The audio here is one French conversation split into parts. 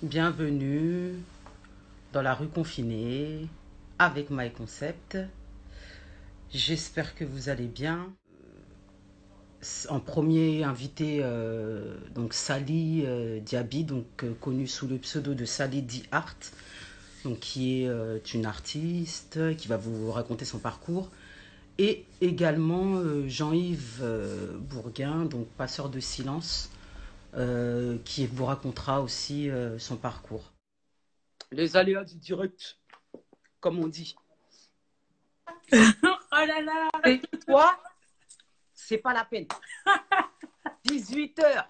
Bienvenue dans la rue confinée avec My Concept. J'espère que vous allez bien. En premier invité, donc Sally Diaby, donc connue sous le pseudo de Sally D Art, donc qui est une artiste qui va vous raconter son parcours, et également Jean-Yves Bourguin, donc passeur de silence, qui vous racontera aussi son parcours. Les aléas du direct, comme on dit. Oh là là. Et toi, c'est pas la peine. 18h.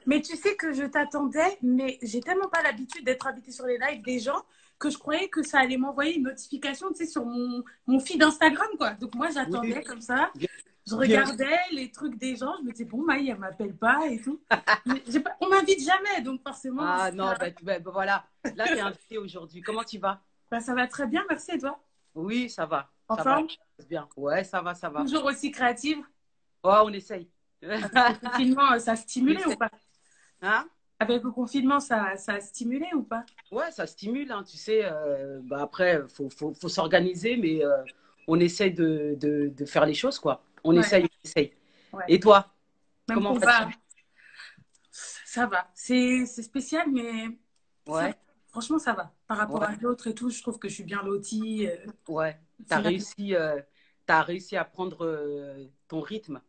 Mais tu sais que je t'attendais, mais j'ai tellement pas l'habitude d'être invitée sur les lives des gens que je croyais que ça allait m'envoyer une notification, tu sais, sur mon feed Instagram, quoi. Donc moi, j'attendais comme ça. Je regardais les trucs des gens, je me disais, bon, Maï, elle m'appelle pas et tout. On m'invite jamais, donc forcément. Ah non, voilà. Là, tu es invitée aujourd'hui. Comment tu vas? Ça va très bien, merci, et toi? Oui, ça va. En Ça forme? va bien. Ouais, ça va, ça va. Toujours aussi créative? Ouais, on essaye. Avec le confinement, ça a stimulé ou pas? Hein? Avec le confinement, ça a stimulé ou pas? Ouais, ça stimule, hein, tu sais. Après, faut s'organiser, mais on essaye de faire les choses, quoi. On essaye. Ouais. Et toi, Même comment vas-tu? Ça va. C'est spécial, mais ouais. franchement, ça va. Par rapport à l'autre et tout, je trouve que je suis bien lotie. Ouais. T'as réussi à prendre ton rythme?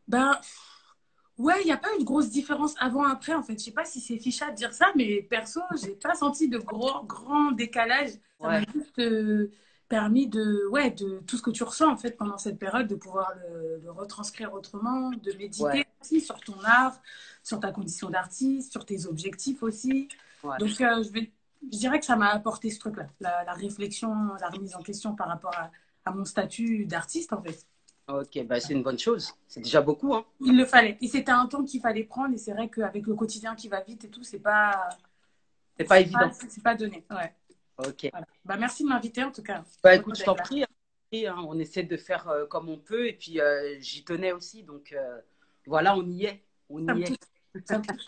Ben, ouais, il n'y a pas eu de grosse différence avant-après, en fait. Je sais pas si c'est fichard de dire ça, mais perso, j'ai pas senti de grand décalage. Ça m'a juste permis de tout ce que tu ressens, en fait, pendant cette période, de pouvoir le retranscrire autrement, de méditer aussi sur ton art, sur ta condition d'artiste, sur tes objectifs aussi. Ouais. Donc, je dirais que ça m'a apporté ce truc-là, la réflexion, la remise en question par rapport à mon statut d'artiste, en fait. Ok, bah c'est une bonne chose. C'est déjà beaucoup, hein. Il le fallait. Et c'était un temps qu'il fallait prendre. Et c'est vrai qu'avec le quotidien qui va vite et tout, c'est pas évident. C'est pas donné. Ouais. Ok. Voilà. Bah, merci de m'inviter en tout cas. Bah écoute, je t'en prie. Hein. On essaie de faire comme on peut. Et puis, j'y tenais aussi. Donc, voilà, on y est. Ça me touche.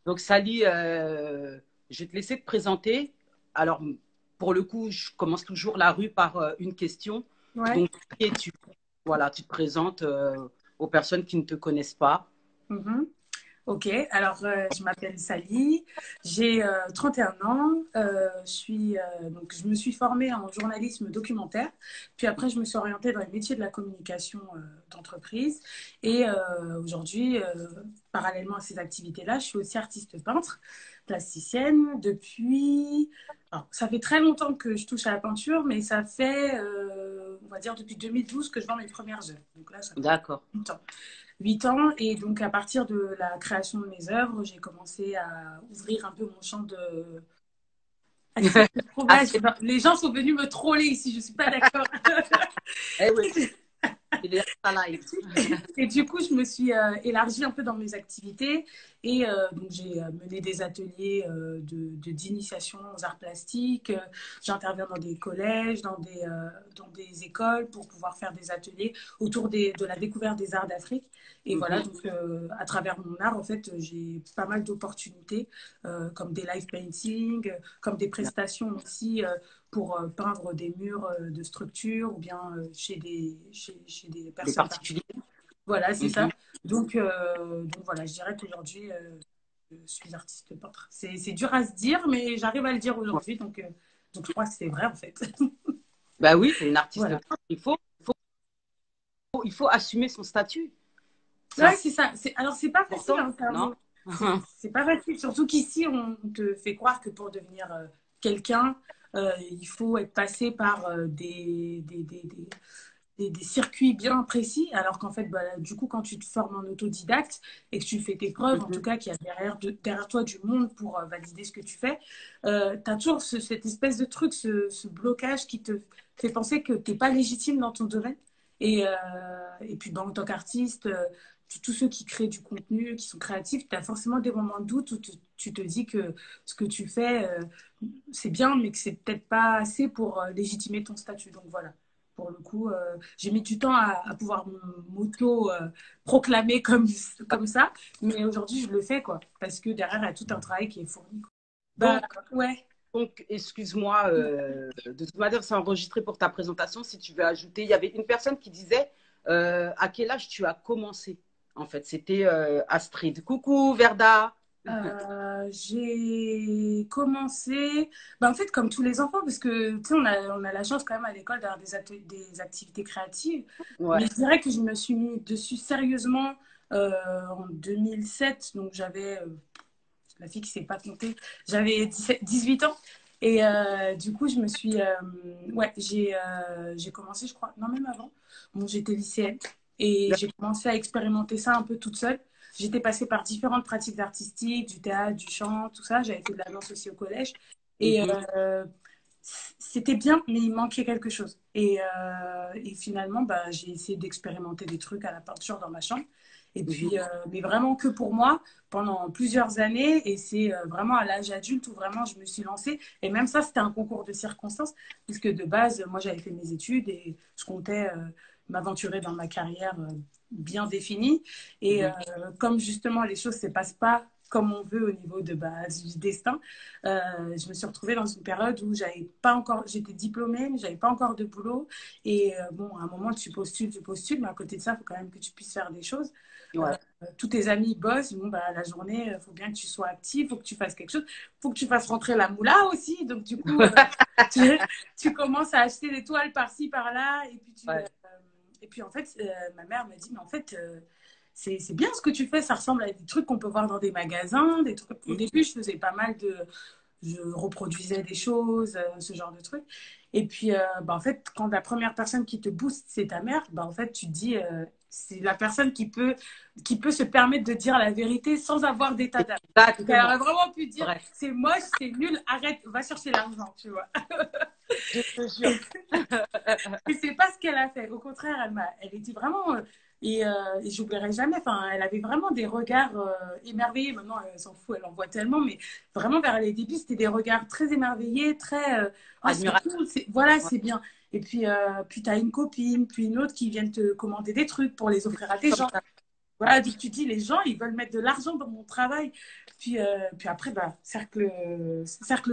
Donc, Sally, je vais te laisser te présenter. Alors, pour le coup, je commence toujours la rue par une question. Ouais. Donc, qui es-tu? Voilà, tu te présentes aux personnes qui ne te connaissent pas. Ok, alors je m'appelle Sally, j'ai 31 ans, donc, je me suis formée en journalisme documentaire, puis après je me suis orientée dans les métiers de la communication d'entreprise et aujourd'hui, parallèlement à ces activités-là, je suis aussi artiste peintre, plasticienne depuis... Alors, ça fait très longtemps que je touche à la peinture, mais ça fait, on va dire, depuis 2012 que je vends mes premières œuvres. Donc là, ça fait longtemps. 8 ans. Et donc, à partir de la création de mes œuvres, j'ai commencé à ouvrir un peu mon champ de... Les gens sont venus me troller ici, je ne suis pas d'accord. Eh oui. Et du coup, je me suis élargie un peu dans mes activités et donc j'ai mené des ateliers d'initiation aux arts plastiques. J'interviens dans des collèges, dans des écoles pour pouvoir faire des ateliers autour de la découverte des arts d'Afrique. Et voilà, donc à travers mon art, en fait, j'ai pas mal d'opportunités comme des live painting, comme des prestations aussi pour peindre des murs de structure ou bien chez des personnes particulières. Voilà, c'est ça. Donc voilà, je dirais qu'aujourd'hui, je suis artiste peintre. C'est dur à se dire, mais j'arrive à le dire aujourd'hui. Donc je crois que c'est vrai, en fait. Bah oui, c'est une artiste peintre. Il faut assumer son statut. Ouais, c'est ça. Alors, c'est pas facile. Non. C'est pas facile. Surtout qu'ici, on te fait croire que pour devenir quelqu'un, il faut être passé par des circuits bien précis, alors qu'en fait, du coup, quand tu te formes en autodidacte et que tu fais tes preuves, en tout cas, qu'il y a derrière toi du monde pour valider ce que tu fais, tu as toujours cette espèce de truc, ce blocage qui te fait penser que tu n'es pas légitime dans ton domaine. Et puis, en tant qu'artiste, tous ceux qui créent du contenu, qui sont créatifs, tu as forcément des moments de doute où tu te dis que ce que tu fais, c'est bien, mais que c'est peut-être pas assez pour légitimer ton statut. Donc voilà. Pour le coup, j'ai mis du temps à pouvoir m'auto-proclamer comme ça. Mais aujourd'hui, je le fais, quoi. Parce que derrière, il y a tout un travail qui est fourni, quoi. Bah, Donc, ouais. excuse-moi, de toute manière, c'est enregistré pour ta présentation. Si tu veux ajouter, il y avait une personne qui disait à quel âge tu as commencé. En fait, c'était Astrid. Coucou, Verda. J'ai commencé, bah, en fait, comme tous les enfants, parce que, tu sais, on a la chance quand même à l'école d'avoir des activités créatives. Ouais. Mais je dirais que je me suis mis dessus sérieusement en 2007. Donc, j'avais, la fille qui ne sait pas compter, j'avais 18 ans. Et du coup, ouais, j'ai commencé, je crois, non, même avant. Bon, j'étais lycéenne et j'ai commencé à expérimenter ça un peu toute seule. J'étais passée par différentes pratiques artistiques, du théâtre, du chant, tout ça. J'avais fait de la danse aussi au collège. Et Mhm. c'était bien, mais il manquait quelque chose. Et finalement, bah, j'ai essayé d'expérimenter des trucs à la peinture dans ma chambre. Et Mhm. puis, mais vraiment que pour moi, pendant plusieurs années. Et c'est vraiment à l'âge adulte où vraiment je me suis lancée. Et même ça, c'était un concours de circonstances, puisque de base, moi, j'avais fait mes études et je comptais m'aventurer dans ma carrière bien définie. Et Mhm. comme justement les choses ne se passent pas comme on veut au niveau de base du destin, je me suis retrouvée dans une période où j'avais pas encore, j'étais diplômée, mais j'avais pas encore de boulot. Et bon, à un moment, tu postules, mais à côté de ça, il faut quand même que tu puisses faire des choses. Euh, Ouais. tous tes amis bossent, bon, bah, la journée, il faut bien que tu sois actif, il faut que tu fasses quelque chose, il faut que tu fasses rentrer la moula aussi. Donc, du coup, tu, tu commences à acheter des toiles par-ci, par-là. Ouais. Et puis, en fait, ma mère m'a dit, mais en fait, c'est bien ce que tu fais, ça ressemble à des trucs qu'on peut voir dans des magasins, des trucs. Au début, je faisais pas mal de, je reproduisais des choses, ce genre de trucs. Et puis, bah, en fait, quand la première personne qui te booste, c'est ta mère, bah, en fait, tu te dis, c'est la personne qui peut se permettre de dire la vérité sans avoir d'état d'âme. Donc, elle aurait Exactement. vraiment pu dire, Bref, c'est moche, c'est nul, arrête, va chercher l'argent, tu vois. je te jure. Et c'est pas ce qu'elle a fait. Au contraire, elle était vraiment. Et j'oublierai jamais. Enfin, elle avait vraiment des regards émerveillés. Maintenant, elle s'en fout, elle en voit tellement. Mais vraiment, vers les débuts, c'était des regards très émerveillés, très. Oh, c'est Admiratif. cool. Voilà, Ouais. c'est bien. Et puis tu as une copine, puis une autre qui vient te commander des trucs pour les offrir à tes Comme gens. ça. Voilà, donc tu dis, les gens, ils veulent mettre de l'argent dans mon travail. Puis après, bah, cercle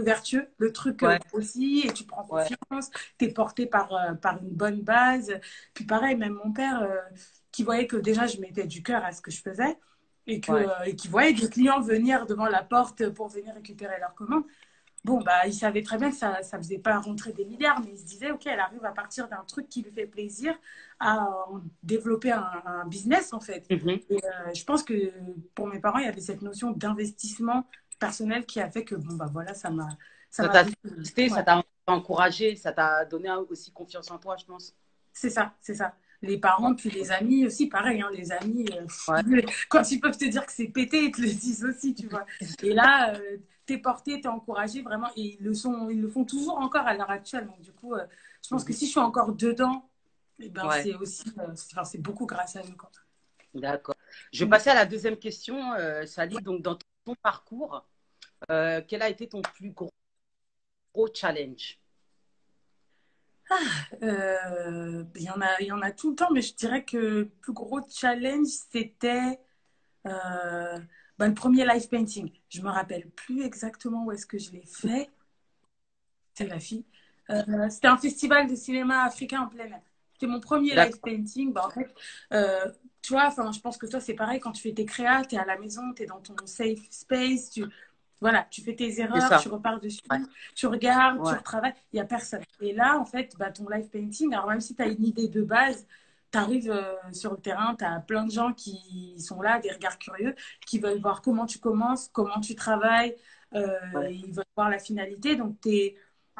vertueux, le truc Ouais. aussi, et tu prends Ouais. confiance, tu es porté par une bonne base. Puis pareil, même mon père, qui voyait que déjà, je mettais du cœur à ce que je faisais, Ouais. et qui voyait des clients venir devant la porte pour venir récupérer leurs commandes. Bon, bah, il savait très bien que ça ne faisait pas rentrer des milliards, mais il se disait, OK, elle arrive à partir d'un truc qui lui fait plaisir à développer un business, en fait. Mhm. Et je pense que pour mes parents, il y avait cette notion d'investissement personnel qui a fait que, bon, bah voilà, ça Ça m'a t'a boosté. boosté, Ouais. ça t'a encouragé, ça t'a donné aussi confiance en toi, je pense. C'est ça, c'est ça. Les Ouais. parents, puis les amis aussi, pareil, hein, les amis, Ouais. quand ils peuvent te dire que c'est pété, ils te le disent aussi, tu vois. Et là, t'es porté, t'es encouragé, vraiment, et ils le font toujours encore à l'heure actuelle. Donc, du coup, je pense que Mhm. si je suis encore dedans, eh ben, Ouais. c'est aussi, enfin, c'est beaucoup grâce à eux, quoi. D'accord. Je vais passer à la deuxième question, Sally. Donc, dans ton parcours, quel a été ton plus gros challenge? Il y en a tout le temps, mais je dirais que le plus gros challenge, c'était ben, le premier live painting. Je me rappelle plus exactement où est-ce que je l'ai fait. C'est la fille. C'était un festival de cinéma africain en plein air. C'était mon premier live D'accord. painting. Ben, en fait, tu vois, enfin, je pense que toi, c'est pareil. Quand tu fais tes créas, tu es à la maison, tu es dans ton safe space. Voilà, tu fais tes C'est erreurs, tu ça. repars dessus, Ouais. tu regardes, tu Ouais. retravailles. Il n'y a personne. Et là, en fait, bah, ton live painting, alors même si tu as une idée de base, tu arrives sur le terrain, tu as plein de gens qui sont là, des regards curieux, qui veulent voir comment tu commences, comment tu travailles. Ouais. Ils veulent voir la finalité. Donc,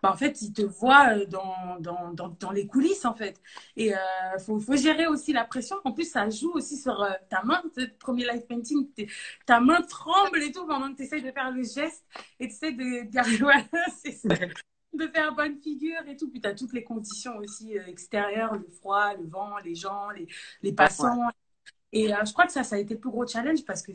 bah, en fait, ils te voient dans les coulisses, en fait. Et faut gérer aussi la pression. En plus, ça joue aussi sur ta main. Ce premier live painting, ta main tremble et tout pendant que tu essayes de faire le geste et tu essaies voilà, c'est ça, de faire bonne figure et tout. Puis tu as toutes les conditions aussi extérieures, le froid, le vent, les gens, les Ouais. Ouais. passants. Et je crois que ça a été le plus gros challenge parce que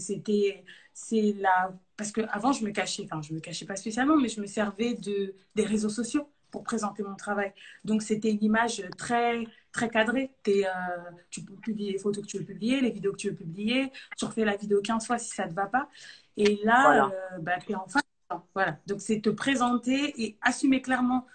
parce que avant je me cachais, enfin je me cachais pas spécialement, mais je me servais des réseaux sociaux. pour présenter mon travail. Donc, c'était une image très cadrée. Tu peux publier les photos que tu veux publier, les vidéos que tu veux publier. Tu refais la vidéo 15 fois si ça ne te va pas. Et là, Voilà. bah, tu es enfin. Voilà. Donc, c'est te présenter et assumer clairement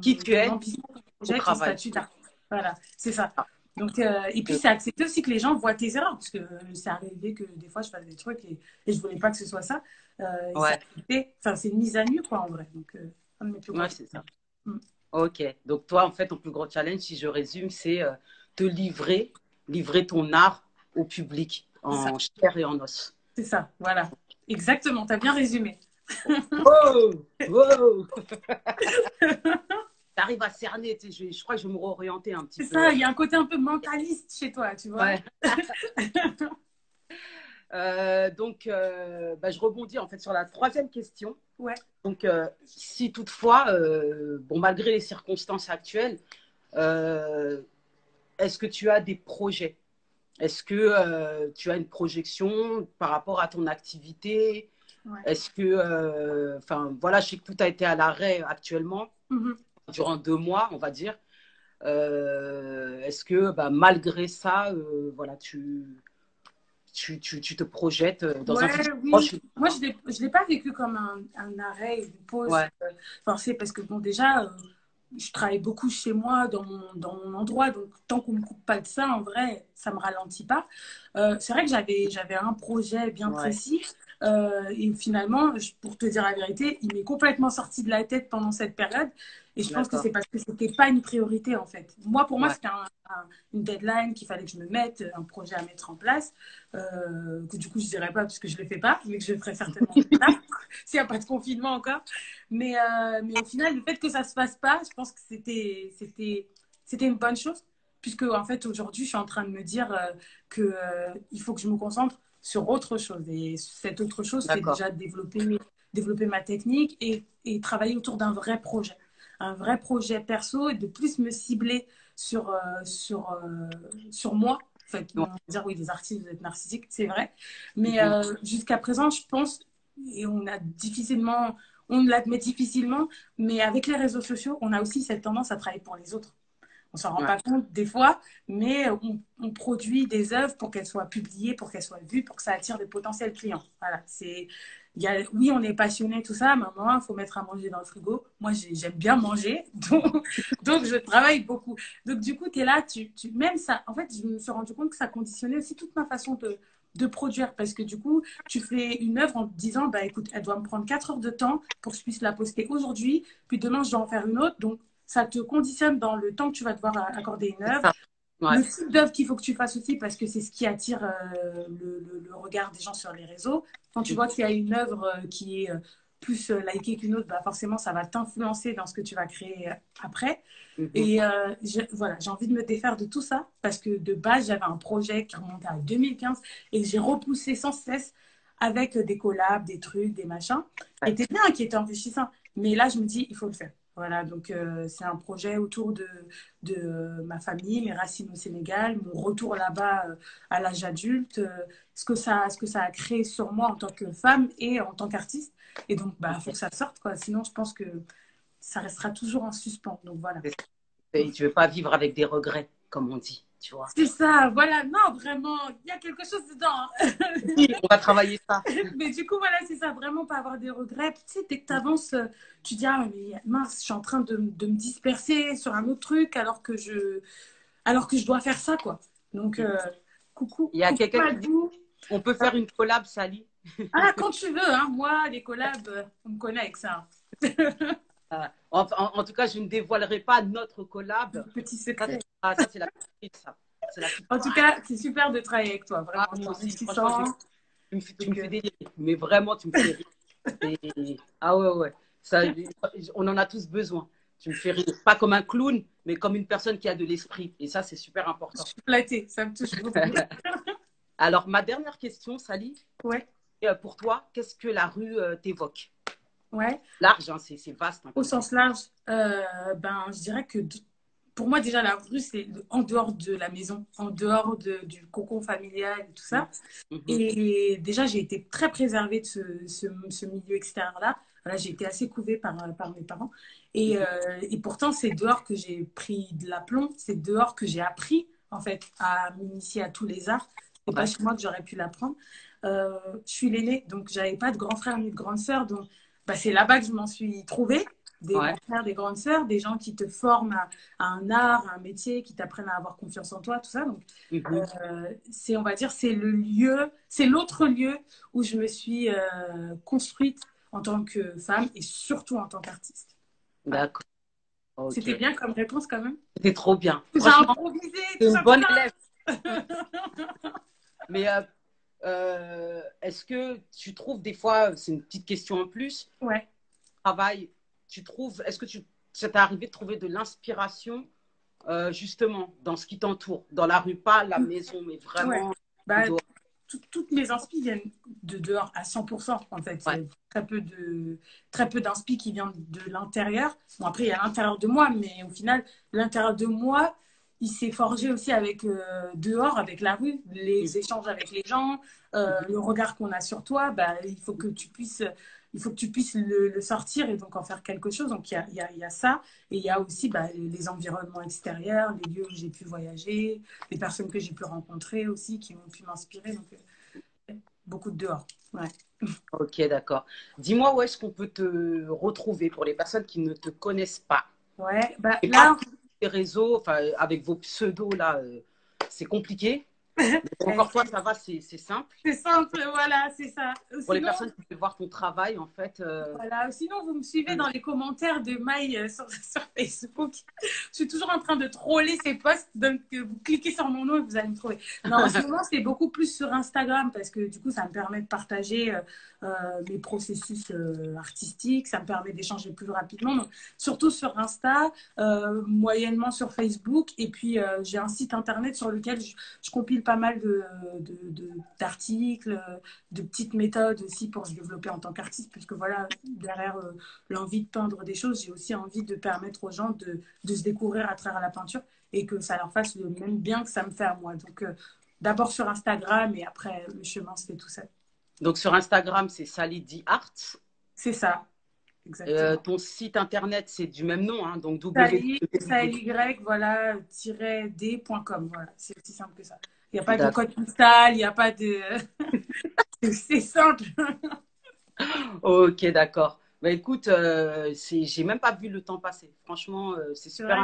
Qui tu ton es ambition, ton au projet, ton travail. statut d'artiste. Voilà, c'est ça. Ah, Donc, et puis, euh, c'est accepter aussi que les gens voient tes erreurs, parce que c'est arrivé que des fois, je fasse des trucs et je voulais pas que ce soit ça. Et c'est ouais, accepté. Enfin, c'est une mise à nu, quoi, en vrai. Donc, un de mes plus gros ouais, c'est ça. challenges. Mm. Ok. Donc toi, en fait, ton plus gros challenge, si je résume, c'est te livrer ton art au public C'est ça, en chair et en os. c'est ça, voilà. Exactement, tu as bien résumé. Wow! Wow! T'arrives à cerner, tu sais, je crois que je vais me réorienter un petit C'est peu. ça, il y a un côté un peu mentaliste chez toi, tu vois. Ouais. Donc, bah, je rebondis en fait sur la troisième question. Ouais. Donc, si toutefois, bon, malgré les circonstances actuelles, euh, est-ce que tu as des projets? Est-ce que tu as une projection par rapport à ton activité? Ouais. Est-ce que, enfin, voilà, je sais que tout a été à l'arrêt actuellement, Mhm. durant 2 mois, on va dire. Est-ce que, bah, malgré ça, voilà, tu te projettes dans un Ouais, futur oui. proche? Moi, je l'ai pas vécu comme un arrêt, une pause Ouais, forcée, parce que, bon, déjà, je travaille beaucoup chez moi, dans mon endroit, donc tant qu'on ne me coupe pas de ça, en vrai, ça ne me ralentit pas. C'est vrai que j'avais un projet bien ouais, précis, et finalement, pour te dire la vérité, il m'est complètement sorti de la tête pendant cette période, et je pense que d'accord. c'est parce que ce n'était pas une priorité, en fait. Pour moi, Ouais, c'était une deadline qu'il fallait que je me mette, un projet à mettre en place, que du coup, je ne dirais pas parce que je ne le fais pas, mais que je ferai certainement plus tard, s'il n'y a pas de confinement encore. Mais au final, le fait que ça ne se fasse pas, je pense que c'était une bonne chose. Puisque, en fait, aujourd'hui, je suis en train de me dire qu'il faut que je me concentre sur autre chose. Et cette autre chose, c'est d'accord. déjà développer ma technique et travailler autour d'un vrai projet. Un vrai projet perso et de plus me cibler sur moi. En fait, on Ouais. va dire, oui, les artistes, vous êtes narcissiques, c'est vrai. Mais Mhm. jusqu'à présent, je pense, et on l'admet difficilement, mais avec les réseaux sociaux, on a aussi cette tendance à travailler pour les autres. On s'en rend Ouais, pas compte des fois, mais on produit des œuvres pour qu'elles soient publiées, pour qu'elles soient vues, pour que ça attire de potentiels clients. Voilà, oui, on est passionné, tout ça, mais à un moment, il faut mettre à manger dans le frigo. Moi, j'aime bien manger, donc je travaille beaucoup. Donc, du coup, tu es là, même ça, en fait, je me suis rendu compte que ça conditionnait aussi toute ma façon de produire, parce que du coup, tu fais une œuvre en te disant, bah écoute, elle doit me prendre 4 heures de temps pour que je puisse la poster aujourd'hui, puis demain, je dois en faire une autre. Donc, ça te conditionne dans le temps que tu vas devoir accorder une c'est œuvre. ça. Ouais. Le type d'œuvre qu'il faut que tu fasses aussi, parce que c'est ce qui attire le regard des gens sur les réseaux. Quand tu vois qu'il y a une œuvre qui est plus likée qu'une autre, bah forcément, ça va t'influencer dans ce que tu vas créer après. Mhm. Et voilà, j'ai envie de me défaire de tout ça, parce que de base, j'avais un projet qui remontait à 2015 et j'ai repoussé sans cesse avec des collabs, des trucs, des machins, qui Ouais. étaient bien, qui étaient enrichissants. Mais là, je me dis, il faut le faire. Voilà, donc c'est un projet autour de ma famille, mes racines au Sénégal, mon retour là-bas à l'âge adulte, ce que ça a créé sur moi en tant que femme et en tant qu'artiste. Et donc, bah, faut Ok. que ça sorte, quoi. Sinon, je pense que ça restera toujours en suspens. Donc voilà. C'est ça. Et tu veux pas vivre avec des regrets, comme on dit, tu vois. C'est ça, voilà. Non, vraiment, il y a quelque chose dedans. Oui, on va travailler ça. Mais du coup, voilà, c'est ça, vraiment pas avoir des regrets. Puis, tu sais, dès que tu avances, tu dis, ah, mais mince, je suis en train de me disperser sur un autre truc alors que je dois faire ça, quoi. Donc, coucou, Il y a coucou quelqu'un qui dit, Madou. on peut faire une collab, Sally. Ah, quand tu veux, hein. Moi, les collabs, on me connaît avec ça. En tout cas, je ne dévoilerai pas notre collab. Petit Ça, secret. c'est la surprise, ça. C'est la En tout surprise. cas, c'est super de travailler avec toi, Ah, vraiment, c'est moi aussi, franchement, enrichissant. tu me Donc, fais délirer. Mais vraiment, tu me fais rire. Ah ouais, ouais. Ça, on en a tous besoin. Tu me fais rire. Pas comme un clown, mais comme une personne qui a de l'esprit. Et ça, c'est super je important. suis flattée, ça me touche beaucoup. Alors, ma dernière question, Sally, Ouais, pour toi, qu'est-ce que la rue t'évoque? ouais. Large, hein, c'est vaste hein, Au comme sens question. large, ben, je dirais que pour moi, déjà, la rue, c'est en dehors de la maison, en dehors du cocon familial et tout Mhm. ça. Mhm. Et déjà, j'ai été très préservée de ce milieu extérieur-là. voilà, j'ai été assez couvée par mes parents. Et pourtant, c'est dehors que j'ai pris de l'aplomb, c'est dehors que j'ai appris, en fait, à m'initier à tous les arts. C'est pas Ouais, chez moi que j'aurais pu l'apprendre. Je suis l'aînée, donc j'avais pas de grand frère ni de grande sœur. Donc, bah, c'est là-bas que je m'en suis trouvée. Des ouais. grands frères, des grandes sœurs, des gens qui te forment à un art, à un métier, qui t'apprennent à avoir confiance en toi, tout ça. Donc, Mhm. c'est, on va dire, c'est le lieu, c'est l'autre lieu où je me suis construite en tant que femme et surtout en tant qu'artiste. Voilà. D'accord. Ok. C'était bien comme réponse quand même. C'était trop bien. J'ai Franchement, improvisé c'est tout une ça pour bonne ça. élève. Mais est-ce que tu trouves des fois, c'est une petite question en plus, Ouais. travail, tu trouves, est-ce que ça t'est arrivé de trouver de l'inspiration justement dans ce qui t'entoure, dans la rue, pas la maison, mais Ouais. vraiment en Bah, dehors? toutes mes inspi viennent de dehors à 100%. En fait, Ouais. c'est très peu d'inspi qui viennent de l'intérieur. Bon, après, il y a l'intérieur de moi, mais au final, l'intérieur de moi, il s'est forgé aussi avec dehors, avec la rue, Mhm. les échanges avec les gens, Mhm. le regard qu'on a sur toi. Bah, il faut que tu puisses le sortir et donc en faire quelque chose. Donc, il y a ça. Et il y a aussi bah, les environnements extérieurs, les lieux où j'ai pu voyager, les personnes que j'ai pu rencontrer aussi qui ont pu m'inspirer. Donc, beaucoup de dehors. Ouais. Ok, d'accord. Dis-moi où est-ce qu'on peut te retrouver pour les personnes qui ne te connaissent pas. Ouais. Bah, Et pas là, sur les réseaux, enfin, avec vos pseudos là, c'est compliqué. eh, Encore toi, ça va, c'est simple. c'est simple, voilà, c'est ça. Pour les Sinon, personnes qui veulent voir ton travail, en fait, voilà. Sinon, vous me suivez dans les commentaires de Maï sur Facebook. Je suis toujours en train de troller ces posts, donc vous cliquez sur mon nom et vous allez me trouver. Non, en ce moment, c'est beaucoup plus sur Instagram parce que du coup, ça me permet de partager mes processus artistiques, ça me permet d'échanger plus rapidement. Donc, surtout sur Insta, moyennement sur Facebook. Et puis, j'ai un site internet sur lequel je compile pas mal d'articles, de petites méthodes aussi pour se développer en tant qu'artiste, puisque voilà, derrière l'envie de peindre des choses, j'ai aussi envie de permettre aux gens de se découvrir à travers la peinture et que ça leur fasse le même bien que ça me fait à moi. Donc, d'abord sur Instagram et après, le chemin se fait tout seul. donc sur Instagram, c'est Salidi Art. C'est ça, exactement. Ton site internet, c'est du même nom, hein, donc Sally, voilà, -d.com. Voilà, c'est aussi simple que ça. Il n'y a pas de D'accord. code postal, il n'y a pas de. C'est simple. Ok, d'accord. Bah écoute, j'ai même pas vu le temps passer. Franchement, c'est C'est vrai.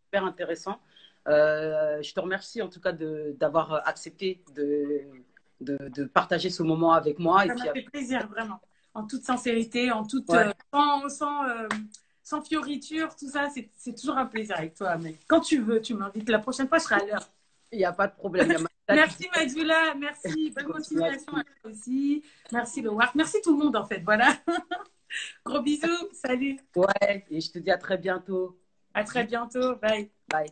super intéressant. Je te remercie en tout cas d'avoir accepté de partager ce moment avec moi. Et Ça puis, m'a fait plaisir, vraiment. En toute sincérité, ouais, sans fioriture, tout ça, c'est toujours un plaisir avec toi. Mais quand tu veux, tu m'invites. La prochaine fois, je serai à l'heure. il n'y a pas de problème. Il y a Mathilda qui dit Merci, Majula. Merci. Bonne continuation à continuation. toi aussi. Merci, le Wart. Merci tout le monde, en fait. Voilà. Gros bisous. Salut. Ouais, et je te dis à très bientôt. À très bientôt. Bye. Bye.